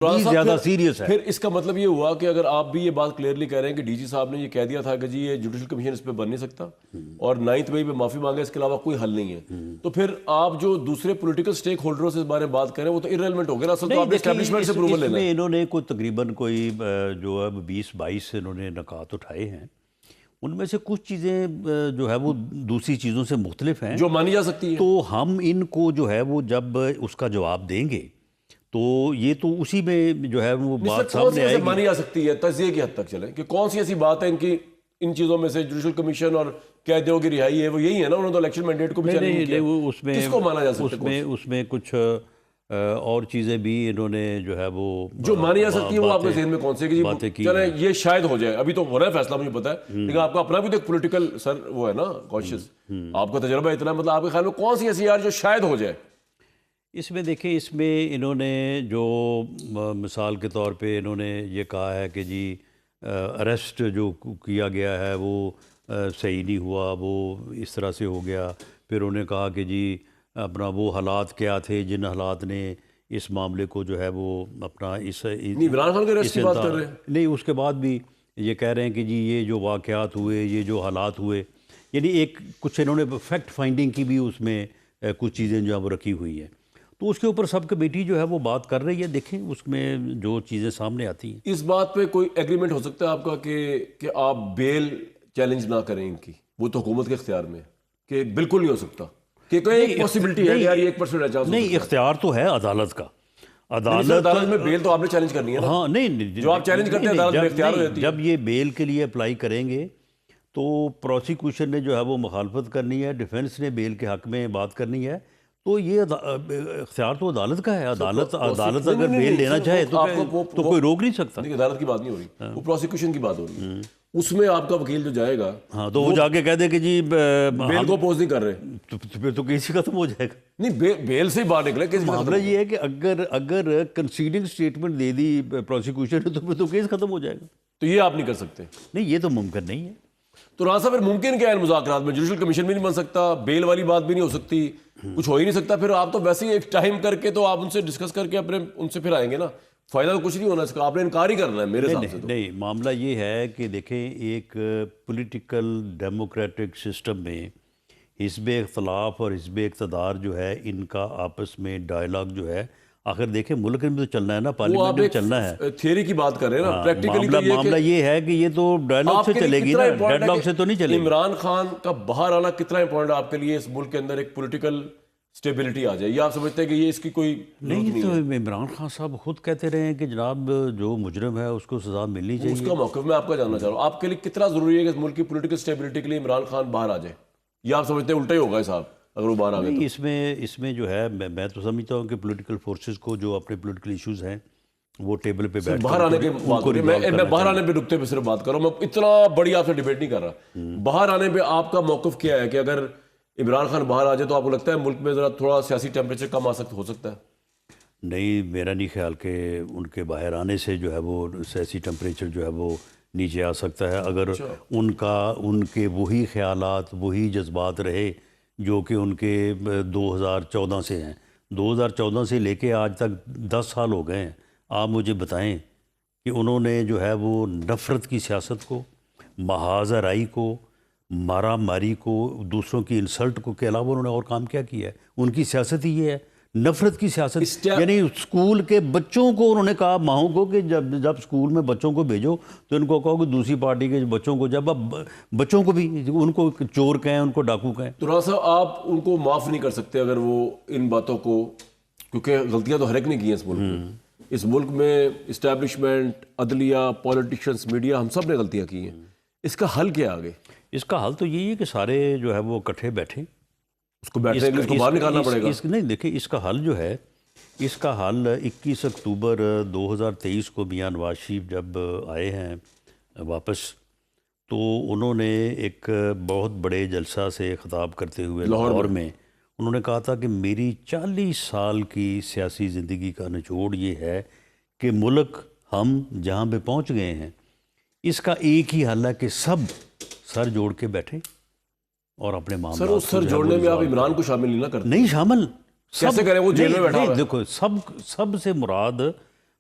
ज्यादा सीरियस है। फिर इसका मतलब ये हुआ कि अगर आप भी ये बात क्लियरली कह रहे हैं कि डीजी साहब ने ये कह दिया था कि जी ये जुडिशल कमीशन इस पे बन नहीं सकता और 9 मई पे माफी मांगे, इसके अलावा कोई हल नहीं है, तो फिर आप जो दूसरे पॉलिटिकल स्टेक होल्डरों से इस बारे में बात करें वो तो इररेलेवेंट हो गया ना। असल तो आपने एस्टैब्लिशमेंट से अप्रूवल लेना है। इन्होंने तकरीबन जो अब 20-22 इन्होंने नकात उठाए हैं, उनमें से कुछ चीज़ें जो है वो दूसरी चीज़ों से मुख्तलिफ हैं जो मानी जा सकती है। तो हम इनको जो है वो जब उसका जवाब देंगे तो ये तो उसी में जो है वो बात सामने आएगी। मानी जा सकती है तजिए की हद तक चले कि कौन सी ऐसी बात है इनकी इन चीजों में से जुडिशल कमीशन और कैदियों की रिहाई है, वो यही है ना। उन्होंने तो इलेक्शन मैंडेट को भी चैलेंज किया। उसमें किसको माना जा सकता है? उसमें कुछ और चीज़ें भी इन्होंने जो है वो जो मानी जा सकती है वो आपके ज़हन में कौन से कि चले ये शायद हो जाए। अभी तो हो रहा है फैसला, मुझे पता है, लेकिन आपका अपना भी तो एक पॉलिटिकल सर वो है ना, कॉन्शियस, आपका तजर्बा इतना, मतलब आपके ख्याल में कौन सी ऐसी यार जो शायद हो जाए? इसमें देखिए, इसमें इन्होंने जो मिसाल के तौर पे इन्होंने ये कहा है कि जी अरेस्ट जो किया गया है वो सही नहीं हुआ, वो इस तरह से हो गया। फिर उन्होंने कहा कि जी अपना वो हालात क्या थे जिन हालात ने इस मामले को जो है वो अपना इमरान खान के अरेस्ट की बात कर रहे हैं। नहीं, उसके बाद भी ये कह रहे हैं कि जी ये जो वाक़यात हुए, ये जो हालात हुए, यानी एक कुछ इन्होंने फैक्ट फाइंडिंग की भी उसमें कुछ चीज़ें जो है वो रखी हुई हैं। तो उसके ऊपर सब कमेटी जो है वो बात कर रही है, देखें उसमें जो चीज़ें सामने आती हैं। इस बात पे कोई एग्रीमेंट हो सकता है आपका कि आप बेल चैलेंज ना करें इनकी? वो तो हुकूमत के इख्तियार में है कि बिल्कुल नहीं हो सकता, कि कोई एक पॉसिबिलिटी है यार, 1% चांस नहीं, इख्तियार तो है अदालत का। अदालत में बेल तो आपने चैलेंज करनी है ना। हाँ, नहीं, जो आप चैलेंज करते हैं अदालत में इख्तियार हो जाती है। जब ये बेल के लिए अप्लाई करेंगे तो प्रोसिक्यूशन ने जो है वो मुखालफत करनी है, डिफेंस ने बेल के हक में बात करनी है, तो ये इख्तियार तो अदालत का है। अदालत अगर बेल लेना चाहे तो कोई रोक नहीं सकता। अदालत की बात नहीं हो रही, वो प्रोसिक्यूशन की बात हो रही है। उसमें आपका वकील जो जाएगा, हाँ, तो वो जाके कह दे कि जी बेल को अपोज नहीं कर रहे, तो फिर तो केस खत्म हो जाएगा। नहीं, बेल से ही बाहर निकले केस। मामला ये है कि अगर कंसीडिंग स्टेटमेंट दे दी प्रोसिक्यूशन ने तो फिर तो केस खत्म हो जाएगा। तो ये आप नहीं कर सकते? नहीं, ये तो मुमकिन नहीं है। तो रास्ता फिर मुमकिन क्या है मुज़ाकरात में? जुडिशल कमीशन भी नहीं बन सकता, बेल वाली बात भी नहीं हो सकती, कुछ हो ही नहीं सकता। फिर आप तो वैसे ही एक टाइम करके तो आप उनसे डिस्कस करके अपने उनसे फिर आएंगे ना। फायदा तो कुछ नहीं होना इसका, आपने इनकार ही करना है मेरे हिसाब से। नहीं, मामला ये है कि देखें, एक पॉलिटिकल डेमोक्रेटिक सिस्टम में हिज़्ब इख्तिलाफ और हिज़्ब इक़्तिदार जो है, इनका आपस में डायलॉग जो है, आखिर देखें मुल्क में तो चलना है ना, पार्लियामेंट में चलना है। थियरी की बात कर रहे हैं ना, प्रैक्टिकली मामला ये है कि ये तो डायलॉग से चलेगी ना, डेडलॉक से तो नहीं चलेगी। इमरान खान का बाहर आना कितना इंपॉर्टेंट है आपके लिए? इस मुल्क के अंदर एक पॉलिटिकल स्टेबिलिटी आ जाए, ये आप समझते हैं कि ये इसकी कोई नहीं? तो इमरान खान साहब खुद कहते रहे हैं कि जनाब जो मुजरिम है उसको सजा मिलनी चाहिए। उसका मौक़िफ़ मैं आपका जानना चाह रहा हूँ, आपके लिए कितना जरूरी है कि इस मुल्क की पॉलिटिकल स्टेबिलिटी के लिए इमरान खान बाहर आ जाए? या आप समझते हैं उल्टा ही होगा साहब अगर वो बाहर आ गए? इसमें जो है मैं तो समझता हूँ कि पॉलिटिकल फोर्सेस को जो अपने पॉलिटिकल इश्यूज हैं वो टेबल पे बैठ बाहर आने के मैं बाहर आने पे नुक्ते पे सिर्फ बात कर रहा हूँ, मैं इतना बड़ी आपसे डिबेट नहीं कर रहा। बाहर आने पे आपका मौक़िफ़ क्या है कि अगर इमरान खान बाहर आ जाए तो आपको लगता है मुल्क में ज़रा थोड़ा सियासी टेम्परेचर कम हो सकता है? नहीं, मेरा नहीं ख्याल कि उनके बाहर आने से जो है वो सियासी टेम्परेचर जो है वो नीचे आ सकता है। अगर उनके वही ख्यालात, वही जज्बात रहे जो कि उनके 2014 से हैं, 2014 से लेके आज तक 10 साल हो गए हैं, आप मुझे बताएं कि उन्होंने जो है वो नफ़रत की सियासत को, महाजराई को, मारा मारी को, दूसरों की इंसल्ट को के अलावा उन्होंने और काम क्या किया है? उनकी सियासत ही ये है, नफ़रत की सियासत। यानी स्कूल के बच्चों को उन्होंने कहा, माओं को, कि जब स्कूल में बच्चों को भेजो तो इनको कहो कि दूसरी पार्टी के बच्चों को, जब अब बच्चों को भी उनको चोर कहें, उनको डाकू कहें। तो राजा साहब आप उनको माफ़ नहीं कर सकते अगर वो इन बातों को, क्योंकि गलतियां तो हर एक ने की हैं इस मुल्क में। इस मुल्क में इस्टेब्लिशमेंट, अदलिया, पॉलिटिशियंस, मीडिया, हम सब ने गलतियाँ की हैं। इसका हल क्या आगे? इसका हल तो यही है कि सारे जो है वो इकट्ठे बैठें, उसको बैठने के लिए उसको बाहर निकालना पड़ेगा। नहीं, देखिए, इसका हल जो है, इसका हल 21 अक्टूबर 2023 को मियां नवाज शरीफ जब आए हैं वापस, तो उन्होंने एक बहुत बड़े जलसा से ख़िताब करते हुए लाहौर में उन्होंने कहा था कि मेरी 40 साल की सियासी ज़िंदगी का निचोड़ ये है कि मुल्क हम जहाँ पे पहुँच गए हैं, इसका एक ही हल है कि सब सर जोड़ के बैठे और अपने मामले। सर जोड़ने में आप इमरान को शामिल नहीं ना करते? नहीं शामिल, कैसे करें? वो जेल में बैठा है। देखो, सब से मुराद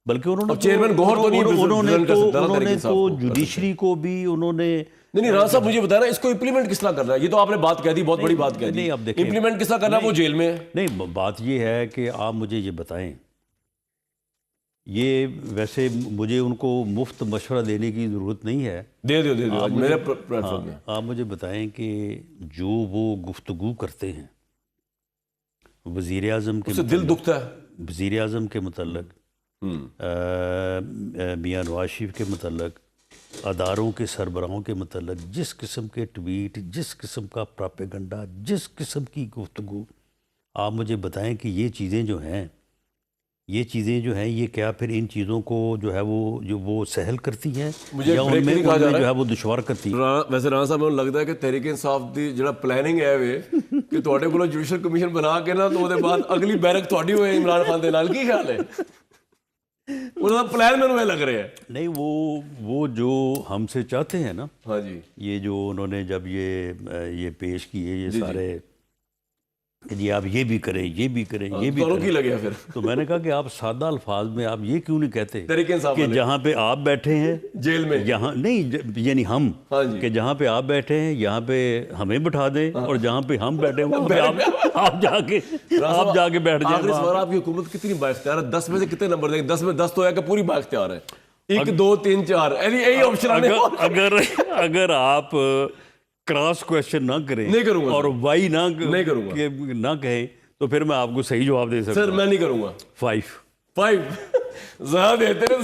बल्कि उन्होंने अब चेयरमैन गौहर तो नहीं उन्होंने तो जुडिशरी को भी उन्होंने नहीं राणा साहब मुझे बताया ना इसको इंप्लीमेंट किस तरह करना है। ये तो आपने बात कह दी, बहुत बड़ी बात कह दी। नहीं, अब देखिए, इंप्लीमेंट किस तरह करना है, वो जेल में है। नहीं, बात ये है कि आप मुझे ये बताएं, ये वैसे मुझे उनको मुफ्त मशवरा देने की ज़रूरत नहीं है। दे दो मेरे प्लेटफॉर्म में। आप मुझे बताएं कि जो वो गुफ्तगू करते हैं वज़ीर आज़म के, दिल दुखता है वज़ीर आज़म के मतलब, मियां नवाज शरीफ के मतलब, अदारों के सरबराहों के मतलब, जिस किस्म के ट्वीट, जिस किस्म का प्रोपेगेंडा, जिस किस्म की गुफ्तगू, आप मुझे बताएं कि ये चीज़ें जो हैं, ये क्या फिर इन चीज़ों को जो है वो सहल करती हैं या उनमें जो है वो दुश्वार करती है? वैसे राणा साहब, मैंने लगता है कि तहरीक इंसाफ दी जो प्लानिंग है वे कि तुहाडे कोलों जुडिशल कमीशन बना के ना तो उसके बाद अगली बैरक तुहाडी होए इमरान खान दे नाल। की ख्याल है? उनका प्लान मैंने लग रहा है। नहीं, वो जो हमसे चाहते हैं ना, हाँ जी, ये जो उन्होंने जब ये पेश किए ये सारे कि जी आप ये भी करें, ये भी करें, ये भी करें, लगे फिर तो मैंने कहा कि आप सादा अल्फाज में आप ये क्यों नहीं कहते कि जहाँ पे आप बैठे हैं जेल में, यहाँ नहीं, यानी हम, कि जहाँ पे आप बैठे हैं यहाँ पे हमें बिठा दें, और जहाँ पे हम बैठे हैं वहाँ पे आप जाके बैठ जाएं। इस बार आपकी हुकूमत कितनी बाइख्तियार है? 10 में से कितने नंबर देंगे? 10 में 10 तो है कि पूरी बाइख्तियार है? 1 2 3 4 यही ऑप्शन। अगर आप क्रॉस क्वेश्चन ना करें, नहीं करूंगा और वाई ना कहें तो फिर मैं आपको सही जवाब दे सकता हूं। सर मैं नहीं करूंगा। 5 ज्यादा देते हैं